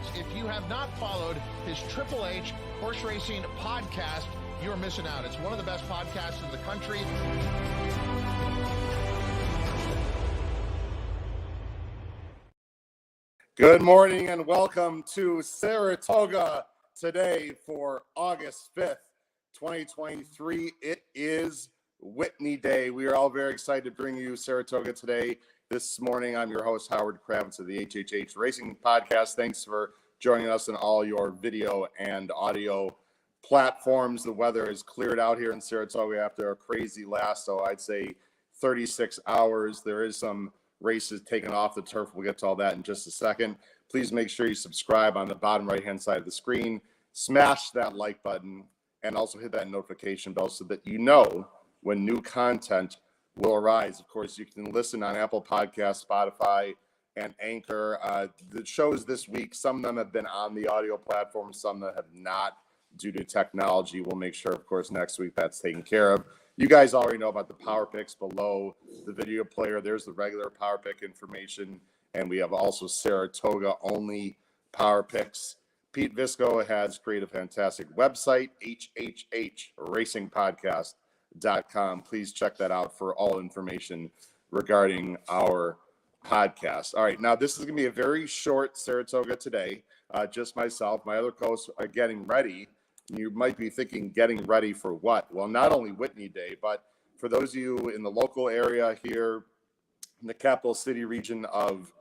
minutes. If you have not followed his Triple H Horse Racing podcast, you're missing out. It's one of the best podcasts in the country. Good morning and welcome to Saratoga Today for August 5th, 2023. It is Whitney Day. We are all very excited to bring you Saratoga Today this morning. I'm your host, Howard Kravitz of the HHH Racing Podcast. Thanks for joining us on all your video and audio platforms. The weather has cleared out here in Saratoga after a crazy last, so I'd say 36 hours. There is some races taken off the turf. We'll get to all that in just a second. Please make sure you subscribe on the bottom right-hand side of the screen. Smash that like button and also hit that notification bell so that you know when new content will arise. Of course, you can listen on Apple Podcasts, Spotify, and Anchor. The shows this week, some of them have been on the audio platform, some that have not due to technology. We'll make sure, of course, next week that's taken care of. You guys already know about the Power Picks below the video player. There's the regular Power Pick information, and we have also Saratoga-only Power Picks. Pete Visco has created a fantastic website, hhhracingpodcast.com. Please check that out for all information regarding our podcast. All right, now this is going to be a very short Saratoga Today. Just myself, my other co-hosts are getting ready. You might be thinking, getting ready for what? Well, not only Whitney Day, but for those of you in the local area here in the capital city region of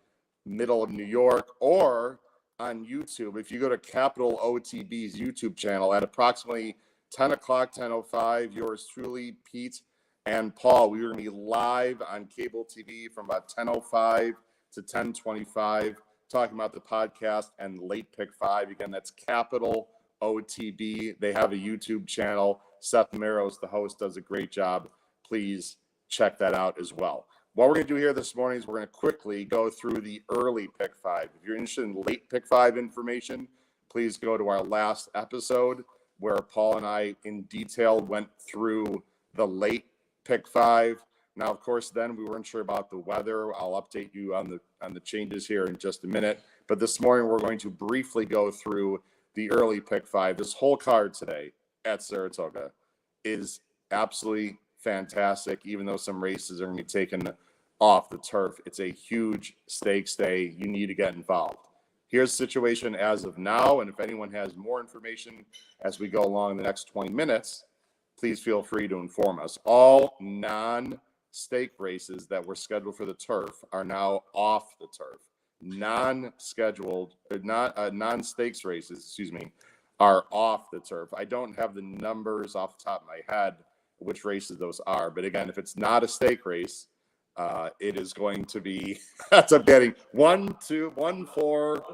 middle of New York, or on YouTube, if you go to Capital OTB's YouTube channel at approximately 10 o'clock, 10:05, yours truly, Pete and Paul, we are going to be live on cable TV from about 10:05 to 10:25, talking about the podcast and late pick five. Again, that's Capital OTB. They have a YouTube channel. Seth Meros, the host, does a great job. Please check that out as well. What we're going to do here this morning is we're going to quickly go through the early pick five. If you're interested in late pick five information, please go to our last episode where Paul and I in detail went through the late pick five. Now, of course, then we weren't sure about the weather. I'll update you on the changes here in just a minute. But this morning, we're going to briefly go through the early pick five. This whole card today at Saratoga is absolutely fantastic, even though some races are going to be taken off the turf. It's a huge stakes day. You need to get involved. Here's the situation as of now, and if anyone has more information as we go along the next 20 minutes, please feel free to inform us. All non-stake races that were scheduled for the turf are now off the turf. Non-scheduled, non-stakes races, are off the turf. I don't have the numbers off the top of my head which races those are, but again, if it's not a stake race, it is going to be. That's I'm getting 1, 2, 1, 4,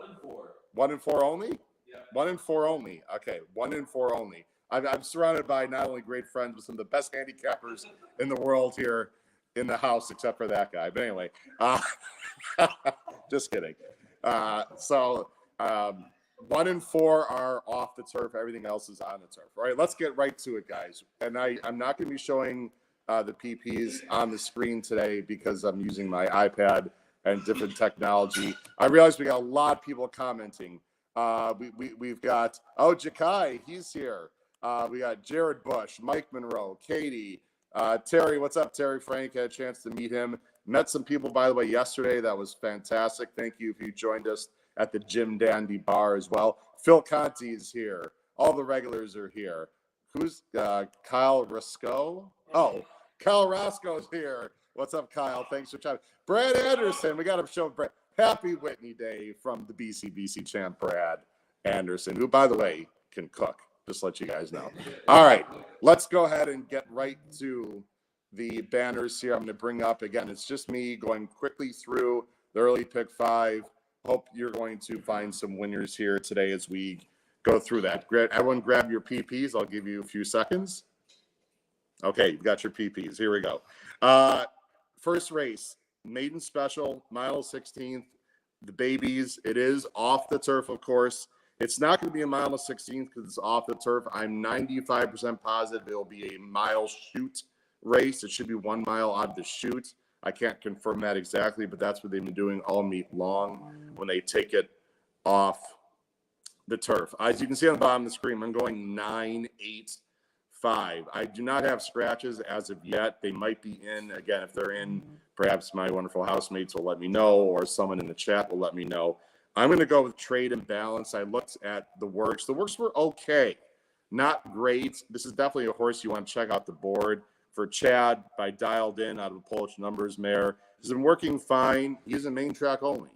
1 and 4 only. Yeah. 1 and 4 only. Okay, 1 and 4 only. I'm surrounded by not only great friends, but some of the best handicappers in the world here in the house, except for that guy. But anyway, just kidding. 1 and 4 are off the turf. Everything else is on the turf. All right, let's get right to it, guys. And I'm not going to be showing the PPs on the screen today because I'm using my iPad and different technology. I realize we got a lot of people commenting. We've got, Jakai, he's here. We got Jared Bush, Mike Monroe, Katie, Terry. What's up, Terry Frank? Had a chance to meet him. Met some people, by the way, yesterday. That was fantastic. Thank you if you joined us at the Jim Dandy Bar as well. Phil Conti is here. All the regulars are here. Who's Kyle Roscoe? Oh, Kyle Roscoe's here. What's up, Kyle? Thanks for chatting. Brad Anderson. We got to show Brad. Happy Whitney Day from the BC champ, Brad Anderson, who, by the way, can cook. Just let you guys know. All right, let's go ahead and get right to the banners here. I'm going to bring up, again, it's just me going quickly through the early pick five. Hope you're going to find some winners here today as we go through that. Everyone grab your PPs. I'll give you a few seconds. Okay, you've got your PPs. Here we go. First race, maiden special, mile 16th. The babies, it is off the turf, of course. It's not going to be a mile 16th because it's off the turf. I'm 95% positive it'll be a mile shoot race. It should be 1 mile out of the chute. I can't confirm that exactly, but that's what they've been doing all meet long when they take it off the turf. As you can see on the bottom of the screen, I'm going 9-8-5. I do not have scratches as of yet. They might be in. Again, if they're in, perhaps my wonderful housemates will let me know, or someone in the chat will let me know. I'm going to go with trade and balance. I looked at the works. The works were okay, not great. This is definitely a horse you want to check out the board. For Chad, by Dialed In out of a Polish Numbers mare, has been working fine. He's a main track only.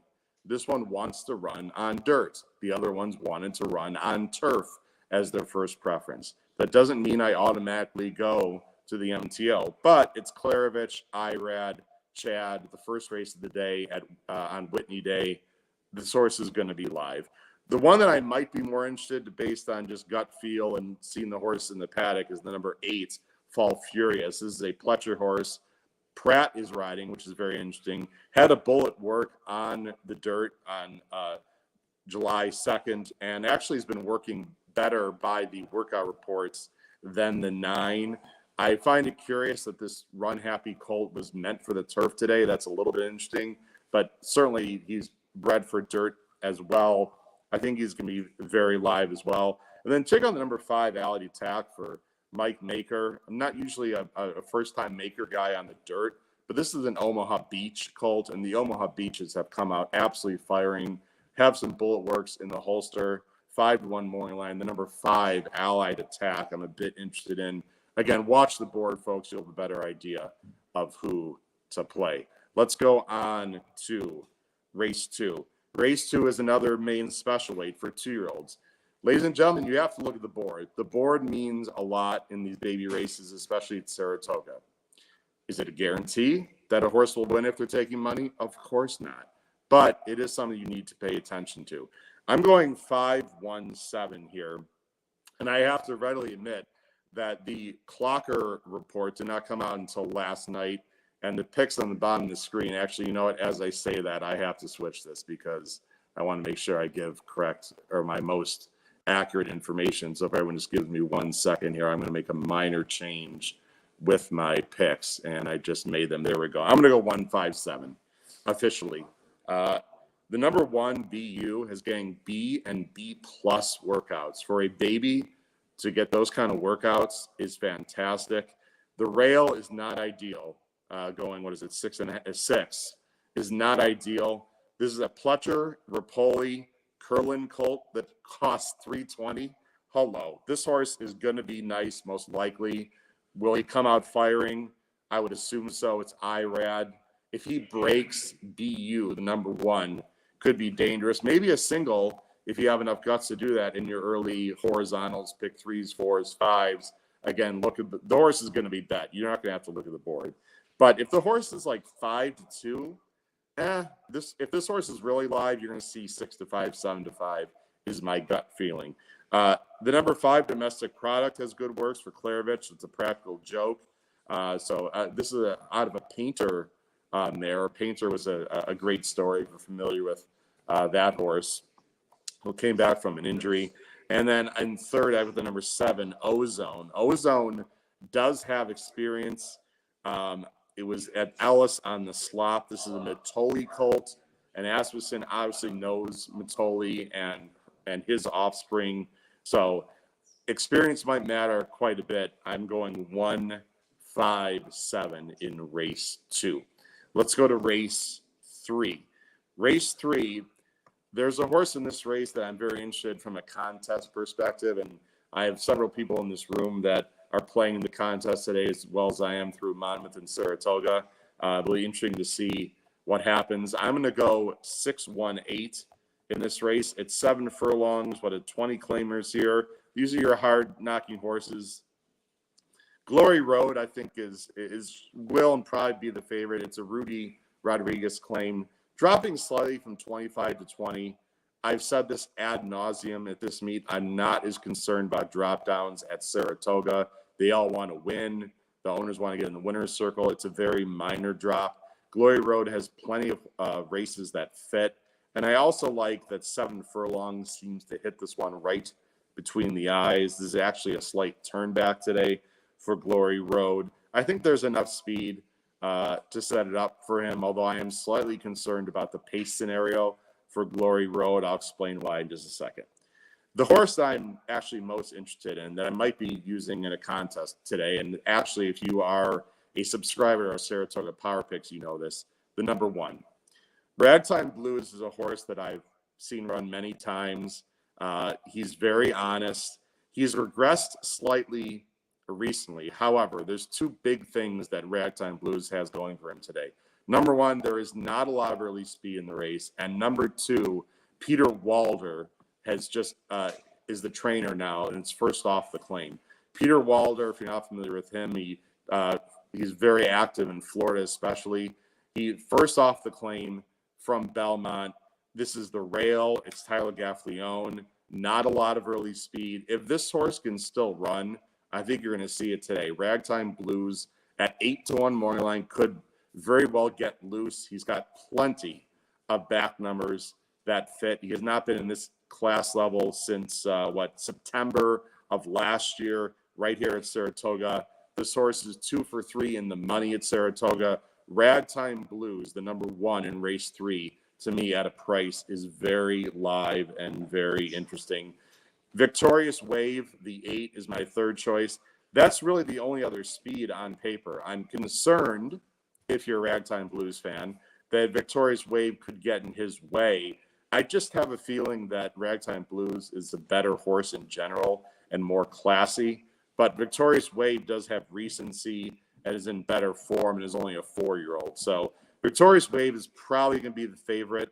This one wants to run on dirt. The other ones wanted to run on turf as their first preference. That doesn't mean I automatically go to the MTO, but it's Klarovich, Irad, Chad, the first race of the day on Whitney Day. The source is going to be live. The one that I might be more interested based on just gut feel and seeing the horse in the paddock is the number 8, Fall Furious. This is a Pletcher horse. Pratt is riding, which is very interesting. Had a bullet work on the dirt on July 2nd, and actually has been working better by the workout reports than the 9. I find it curious that this Run Happy colt was meant for the turf today. That's a little bit interesting, but certainly he's bred for dirt as well. I think he's going to be very live as well. And then check out the number 5, Allied Attack for Mike Maker. I'm not usually a first-time Maker guy on the dirt, but this is an Omaha Beach colt, and the Omaha Beaches have come out absolutely firing, have some bullet works in the holster, 5-1 morning line. The number 5, Allied Attack, I'm a bit interested in. Again, watch the board, folks. You'll have a better idea of who to play. Let's go on to race 2. Race 2 is another main special weight for 2-year-olds. Ladies and gentlemen, you have to look at the board. The board means a lot in these baby races, especially at Saratoga. Is it a guarantee that a horse will win if they're taking money? Of course not. But it is something you need to pay attention to. I'm going 5-1-7 here. And I have to readily admit that the Clocker report did not come out until last night. And the picks on the bottom of the screen, actually, you know what? As I say that, I have to switch this because I want to make sure I give correct or my most accurate information. So if everyone just gives me 1 second here, I'm going to make a minor change with my picks, and I just made them. There we go. I'm going to go 1-5-7 officially. The number 1 BU is getting B and B plus workouts. For a baby to get those kind of workouts is fantastic. The rail is not ideal. Going, what is it, 6 is not ideal. This is a Pletcher Rapoli Curlin colt that costs $320. Hello. This horse is going to be nice, most likely. Will he come out firing? I would assume so. It's Irad. If he breaks BU, the number 1, could be dangerous. Maybe a single if you have enough guts to do that in your early horizontals, pick 3s, 4s, 5s. Again, look at the horse is going to be bet. You're not going to have to look at the board. But if the horse is like 5-2, if this horse is really live, you're going to see 6-5, 7-5 is my gut feeling. The number 5 Domestic Product has good works for Klarovich. It's a practical joke. This is out of a Painter mare. Painter was a great story. If you're familiar with that horse, who came back from an injury. And then in third, I have the number 7, Ozone. Ozone does have experience. It was at Ellis on the slop. This is a Matoli colt, and Asmussen obviously knows Matoli and his offspring. So experience might matter quite a bit. I'm going 1-5-7 in race 2. Let's go to race 3. Race 3, there's a horse in this race that I'm very interested from a contest perspective, and I have several people in this room that are playing in the contest today as well as I am through Monmouth and Saratoga. Really interesting to see what happens. I'm going to go 6-1-8 in this race. It's 7 furlongs, 20 claimers here. These are your hard-knocking horses. Glory Road, I think, will and probably be the favorite. It's a Rudy Rodriguez claim, dropping slightly from 25 to 20. I've said this ad nauseum at this meet. I'm not as concerned about drop downs at Saratoga. They all want to win. The owners want to get in the winner's circle. It's a very minor drop. Glory Road has plenty of races that fit. And I also like that 7 furlongs seems to hit this one right between the eyes. This is actually a slight turn back today for Glory Road. I think there's enough speed to set it up for him, although I am slightly concerned about the pace scenario for Glory Road. I'll explain why in just a second. The horse I'm actually most interested in that I might be using in a contest today, and actually, if you are a subscriber of Saratoga Power Picks, you know this, the number 1. Ragtime Blues is a horse that I've seen run many times. He's very honest. He's regressed slightly recently. However, there's 2 big things that Ragtime Blues has going for him today. Number 1, there is not a lot of early speed in the race. And number 2, Peter Walder has just is the trainer now, and it's first off the claim. Peter Walder, if you're not familiar with him, he's very active in Florida, especially. He first off the claim from Belmont. This is the rail. It's Tyler Gaffleone. Not a lot of early speed. If this horse can still run, I think you're going to see it today. Ragtime Blues at 8-1 morning line could very well get loose. He's got plenty of back numbers that fit. He has not been in this class level since September of last year, right here at Saratoga. This horse is 2 for 3 in the money at Saratoga. Ragtime Blues, the number 1 in race 3, to me at a price is very live and very interesting. Victorious Wave, the 8, is my third choice. That's really the only other speed on paper. I'm concerned, if you're a Ragtime Blues fan, that Victorious Wave could get in his way. I just have a feeling that Ragtime Blues is a better horse in general and more classy. But Victorious Wave does have recency and is in better form and is only a 4-year-old. So Victorious Wave is probably going to be the favorite.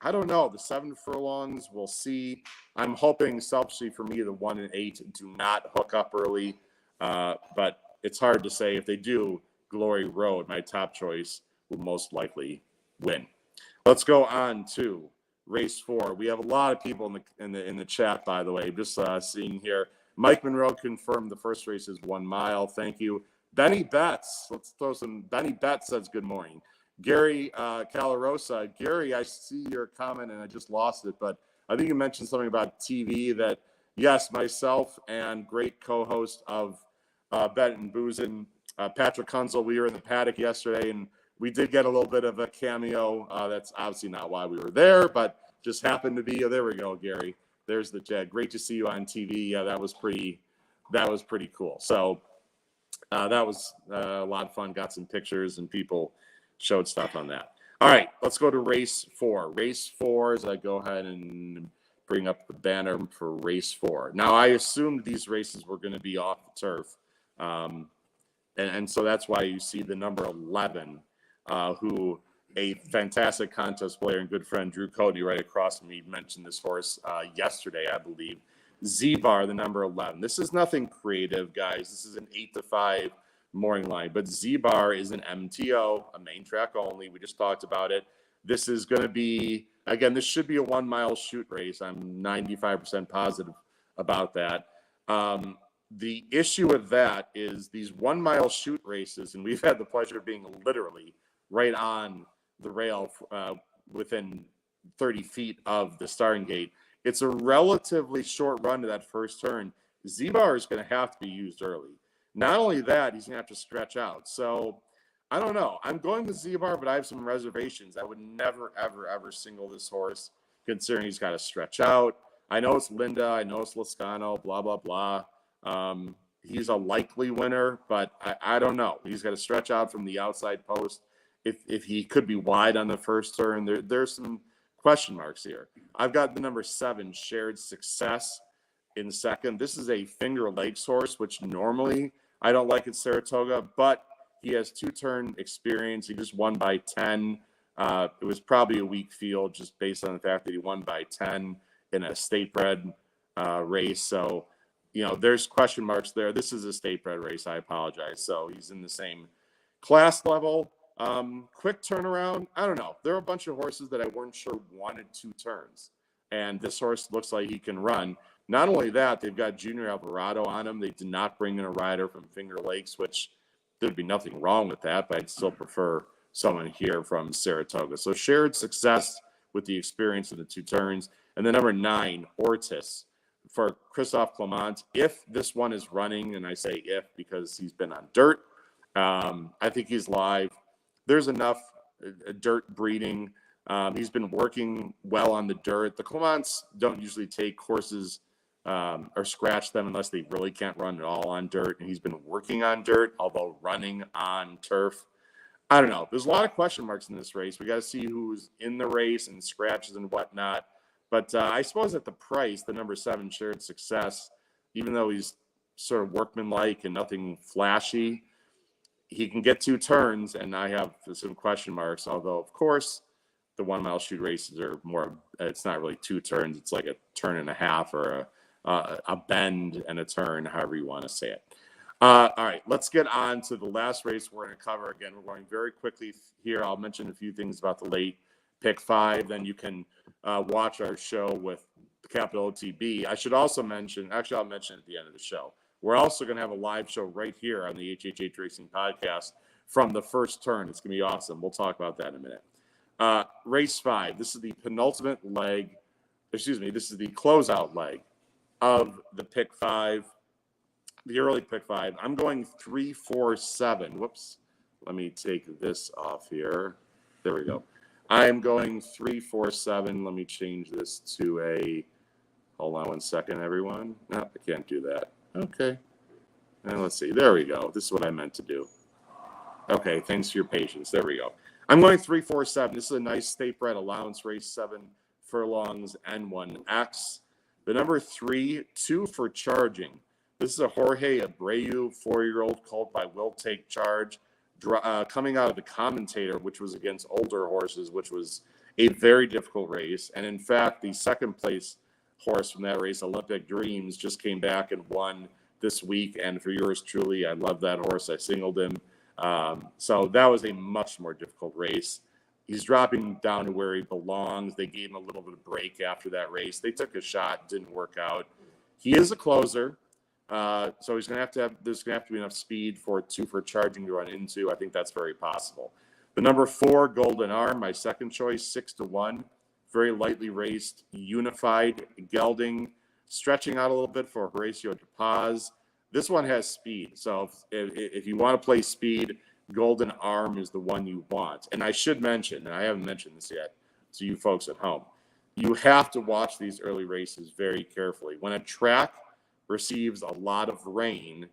I don't know. The 7 furlongs, we'll see. I'm hoping, selfishly for me, the 1 and 8 do not hook up early. But it's hard to say. If they do, Glory Road, my top choice, will most likely win. Let's go on to race 4. We have a lot of people in the chat, by the way. Just seeing here, Mike Monroe confirmed the first race is 1 mile. Thank you, Benny Betts. Let's throw some. Benny Betts says good morning. Gary Calarosa. Gary, I see your comment and I just lost it, but I think you mentioned something about TV. That yes, myself and great co-host of Bet and Boozin', Patrick Kunzel, we were in the paddock yesterday and we did get a little bit of a cameo. That's obviously not why we were there, but just happened to be. Oh, there we go, Gary. There's the jet. Great to see you on TV. Yeah, that was pretty cool. So that was a lot of fun. Got some pictures and people showed stuff on that. All right, let's go to race 4. Race 4, as I go ahead and bring up the banner for race 4. Now, I assumed these races were going to be off the turf. And so that's why you see the number 11, who a fantastic contest player and good friend, Drew Cody, right across from me, mentioned this horse yesterday, I believe. Z-Bar, the number 11. This is nothing creative, guys. This is an 8-5 morning line. But Z-Bar is an MTO, a main track only. We just talked about it. This is going to be, again, this should be a 1 mile shoot race. I'm 95% positive about that. The issue with that is these 1 mile shoot races, and we've had the pleasure of being literally right on the rail within 30 feet of the starting gate. It's a relatively short run to that first turn. Z-Bar is going to have to be used early. Not only that, he's going to have to stretch out. So I don't know. I'm going with Z-Bar, but I have some reservations. I would never, ever, ever single this horse, considering he's got to stretch out. I know it's Linda. I know it's Lascano, blah, blah, blah. He's a likely winner, but I don't know. He's got to stretch out from the outside post. If he could be wide on the first turn, there's some question marks here. I've got the number 7, Shared Success, in second. This is a Finger Lakes horse, which normally I don't like at Saratoga, but he has 2-turn experience. He just won by 10. It was probably a weak field just based on the fact that he won by 10 in a state bred race. So, you know, there's question marks there. This is a state bred race. I apologize. So he's in the same class level. Quick turnaround. I don't know. There are a bunch of horses that I weren't sure wanted 2 turns. And this horse looks like he can run. Not only that, they've got Junior Alvarado on him. They did not bring in a rider from Finger Lakes, which there'd be nothing wrong with that, but I'd still prefer someone here from Saratoga. So Shared Success with the experience of the 2 turns. And then number 9, Ortis, for Christophe Clement. If this one is running, and I say if because he's been on dirt, I think he's live. There's enough dirt breeding. He's been working well on the dirt. The Clements don't usually take horses or scratch them unless they really can't run at all on dirt. And he's been working on dirt, although running on turf. I don't know. There's a lot of question marks in this race. We got to see who's in the race and scratches and whatnot. But I suppose at the price, the number 7 Shared Success, even though he's sort of workmanlike and nothing flashy, he can get 2 turns, and I have some question marks. Although, of course, the 1 mile shoot races are more. It's not really 2 turns. It's like a turn and a half or a bend and a turn, however you want to say it. All right, let's get on to the last race we're going to cover. Again, we're going very quickly here. I'll mention a few things about the late pick 5. Then you can watch our show with the Capital OTB. I should also mention, actually, I'll mention at the end of the show. We're also going to have a live show right here on the HHH Racing Podcast from the first turn. It's going to be awesome. We'll talk about that in a minute. Race 5. This is the penultimate leg. Excuse me. This is the closeout leg of the pick 5. The early pick 5. I'm going 3, 4, 7. Whoops. Let me take this off here. There we go. I am going 3, 4, 7. Let me change this to a. Hold on 1 second, everyone. No, I can't do that. Okay. And let's see. There we go. This is what I meant to do. Okay. Thanks for your patience. There we go. I'm going 3, 4, 7. This is a nice state bred allowance race, 7 furlongs N1X. The number 3, 2 for Charging. This is a Jorge Abreu 4-year-old colt by Will Take Charge, coming out of the Commentator, which was against older horses, which was a very difficult race. And in fact, the second place horse from that race, Olympic Dreams, just came back and won this week. And for yours truly, I love that horse. I singled him. So that was a much more difficult race. He's dropping down to where he belongs. They gave him a little bit of break after that race. They took a shot, didn't work out. He is a closer. So he's going to have there's going to have to be enough speed for 2 for Charging to run into. I think that's very possible. The number 4, Golden Arm, my second choice, 6-1, very lightly raced, unified gelding, stretching out a little bit for Horacio de Paz. This one has speed. So if you want to play speed, Golden Arm is the one you want. And I should mention, and I haven't mentioned this yet to you folks at home, you have to watch these early races very carefully. When a track receives a lot of rain,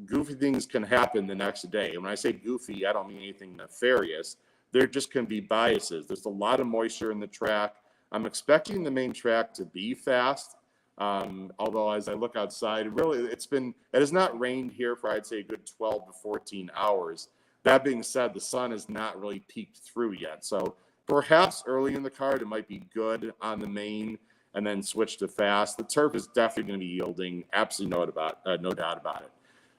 goofy things can happen the next day. And when I say goofy, I don't mean anything nefarious. There just can be biases. There's a lot of moisture in the track. I'm expecting the main track to be fast. Although as I look outside, really, it has not rained here for, I'd say, a good 12 to 14 hours. That being said, the sun has not really peeked through yet. So perhaps early in the card, it might be good on the main and then switch to fast. The turf is definitely going to be yielding. Absolutely no doubt about it.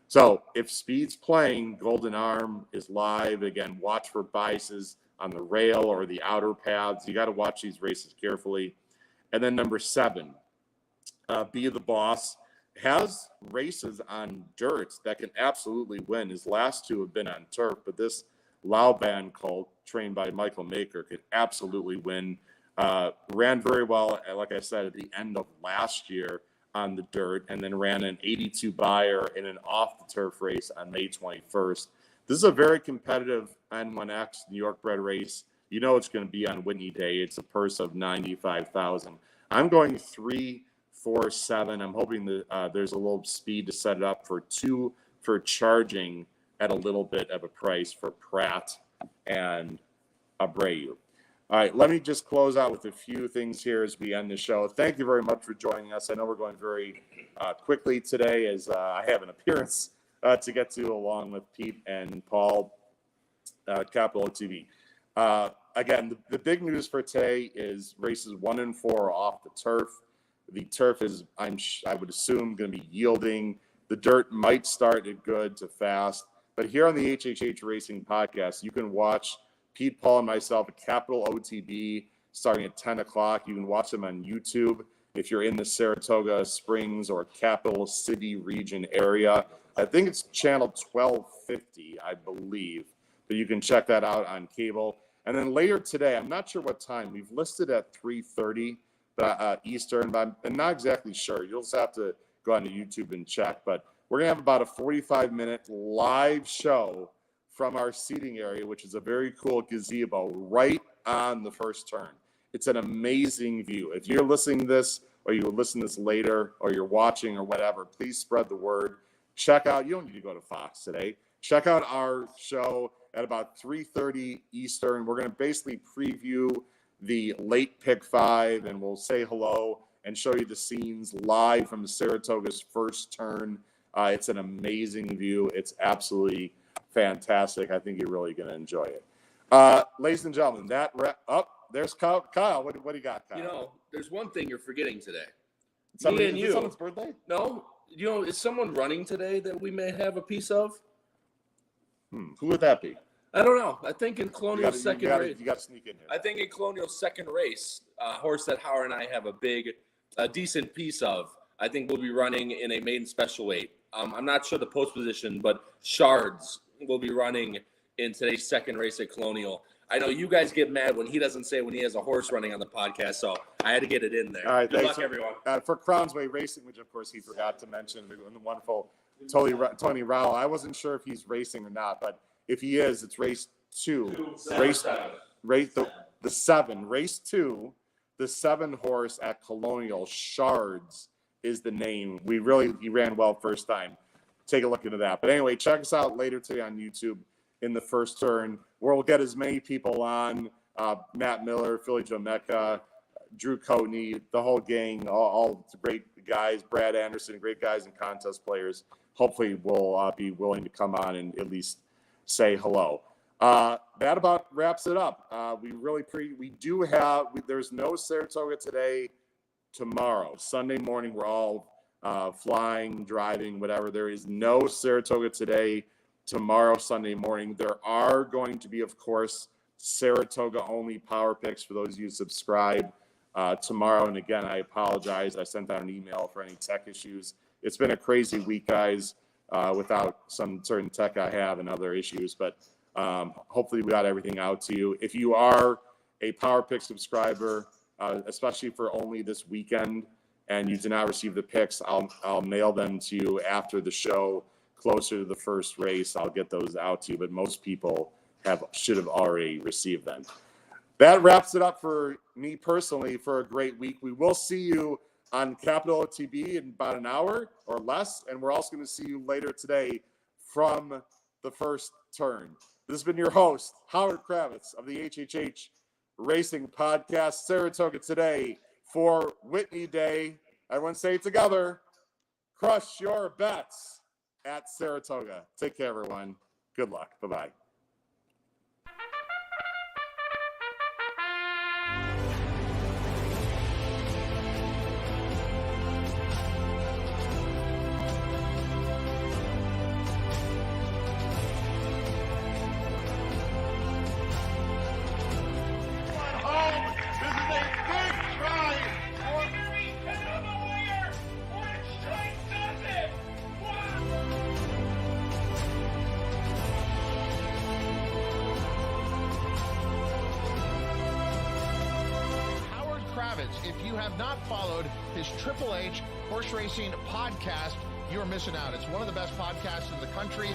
So if speed's playing, Golden Arm is live. Again, watch for biases on the rail or the outer paths. You got to watch these races carefully. And then number 7, Be the Boss, has races on dirt that can absolutely win. His last 2 have been on turf, but this Lauban colt, trained by Michael Maker, could absolutely win. Ran very well, like I said, at the end of last year on the dirt, and then ran an 82 buyer in an off-the-turf race on May 21st. This is a very competitive N1X New York bred race. You know it's going to be on Whitney Day. It's a purse of $95,000. I'm going 3, 4, 7. I'm hoping that there's a little speed to set it up for 2 for Charging at a little bit of a price for Pratt and Abreu. All right, let me just close out with a few things here as we end the show. Thank you very much for joining us. I know we're going very quickly today as I have an appearance to get to along with Pete and Paul, Capital TV. Again, the big news for today is races 1 and 4 off the turf. The turf is, I would assume, going to be yielding. The dirt might start at good to fast. But here on the HHH Racing Podcast, you can watch Pete, Paul, and myself at Capital OTB starting at 10 o'clock. You can watch them on YouTube if you're in the Saratoga Springs or Capital City region area. I think it's channel 1250, I believe. But you can check that out on cable. And then later today, I'm not sure what time. We've listed at 3:30 Eastern, but I'm not exactly sure. You'll just have to go onto YouTube and check. But we're going to have about a 45-minute live show from our seating area, which is a very cool gazebo right on the first turn. It's an amazing view. If you're listening to this or you listen to this later, or you're watching or whatever, please spread the word. Check out, you don't need to go to Fox today. Check out our show at about 3:30 Eastern. We're going to basically preview the late pick 5, and we'll say hello and show you the scenes live from Saratoga's first turn. It's an amazing view. It's absolutely fantastic. I think you're really going to enjoy it. Ladies and gentlemen, there's Kyle. Kyle, what do you got, Kyle? You know, there's one thing you're forgetting today. Me and you. Someone's birthday? No. You know, is someone running today that we may have a piece of? Who would that be? I don't know. I think in Colonial's second race. You got to sneak in here. I think in Colonial's second race, a horse that Howard and I have a decent piece of, I think will be running in a maiden special weight. I'm not sure the post position, but Shards will be running in today's second race at Colonial. I know you guys get mad when he doesn't say when he has a horse running on the podcast, so I had to get it in there. All right, Good thanks luck, everyone. For Crownsway Racing, which of course he forgot to mention, the wonderful Tony Rowell. I wasn't sure if he's racing or not, but if he is, it's race 2. Race 7. Race 2, the 7 horse at Colonial. Shards is the name. He ran well first time. Take a look into that. But anyway, check us out later today on YouTube in the first turn, where we'll get as many people on, Matt Miller, Philly Joe Mecca, Drew Coatney, the whole gang, all great guys, Brad Anderson, great guys and contest players. Hopefully will be willing to come on and at least say hello. That about wraps it up. There's no Saratoga today, tomorrow. Sunday morning, we're all flying, driving, whatever. There is no Saratoga today, tomorrow, Sunday morning. There are going to be, of course, Saratoga only power picks for those of you who subscribe tomorrow. And again, I apologize. I sent out an email for any tech issues. It's been a crazy week, guys, without some certain tech I have and other issues. But hopefully we got everything out to you. If you are a power pick subscriber, especially for only this weekend, and you did not receive the picks, I'll mail them to you after the show, closer to the first race. I'll get those out to you, but most people should have already received them. That wraps it up for me personally for a great week. We will see you on Capital TV in about an hour or less, and we're also going to see you later today from the first turn. This has been your host, Howard Kravitz of the HHH Racing Podcast, Saratoga Today for Whitney Day. Everyone say it together. Crush your bets at Saratoga. Take care, everyone. Good luck. Bye-bye. If you have not followed his Triple H Horse Racing podcast, you're missing out. It's one of the best podcasts in the country.